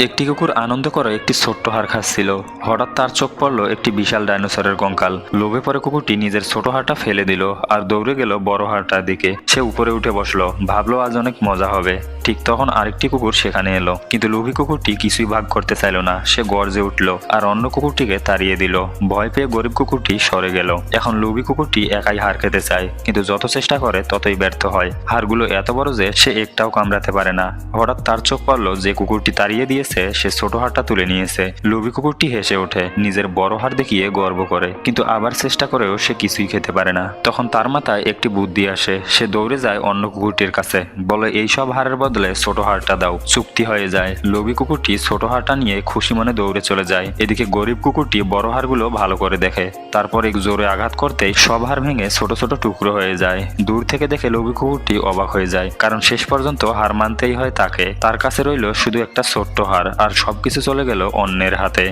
একটি কুকুর আনন্দ করে একটি ছোট্ট হাড় খাচ্ছিল। হঠাৎ তার চোখ পড়ল একটি বিশাল ডাইনোসরের কঙ্কাল। লোভে পড়ে কুকুরটি নিজের ছোট হাড়টা ফেলে দিল আর দৌড়ে গেল বড় হাড়টার দিকে। সে উপরে উঠে বসলো, ভাবলো আজ অনেক মজা হবে। ঠিক তখন আরেকটি কুকুর সেখানে এলো, কিন্তু লোভী কুকুরটি কিছুই ভাগ করতে চাইল না। সে গর্জে উঠল আর অন্য কুকুরটিকে তাড়িয়ে দিল। ভয় পেয়ে গরিব কুকুরটি সরে গেল। এখন লোভী কুকুরটি একাই হাড় খেতে চায়, কিন্তু যত চেষ্টা করে ততই ব্যর্থ হয়। হাড়গুলো এত বড় যে সে একটাও কামড়াতে পারে না। হঠাৎ তার চোখ পড়ল যে কুকুরটি তাড়িয়ে দিয়েছে সে ছোট হাড়টা তুলে নিয়েছে। লোভী কুকুরটি হেসে ওঠে, নিজের বড় হাড় দেখিয়ে গর্ব করে, কিন্তু আবার চেষ্টা করেও সে কিছুই খেতে পারে না। তখন তার মাথায় একটি বুদ্ধি আসে। সে দৌড়ে যায় অন্য কুকুরটির কাছে, বলে এই সব হাড়ের বদলে ছোট হাড়টা দাও। চুক্তি হয়ে যায়। লোভী কুকুরটি ছোট হাড়টা নিয়ে খুশি মনে দৌড়ে চলে যায়। এদিকে গরিব কুকুরটি বড় হাড়গুলো ভালো করে দেখে, তারপর এক জোরে আঘাত করতেই সব হাড় ভেঙে ছোট ছোট টুকরো হয়ে যায়। দূর থেকে দেখে লোভী কুকুরটি অবাক হয়ে যায়, কারণ শেষ পর্যন্ত হার মানতেই হয় তাকে। তার কাছে রইল শুধু একটা ছোট্ট হাড়, আর সবকিছু চলে গেল অন্যের হাতে।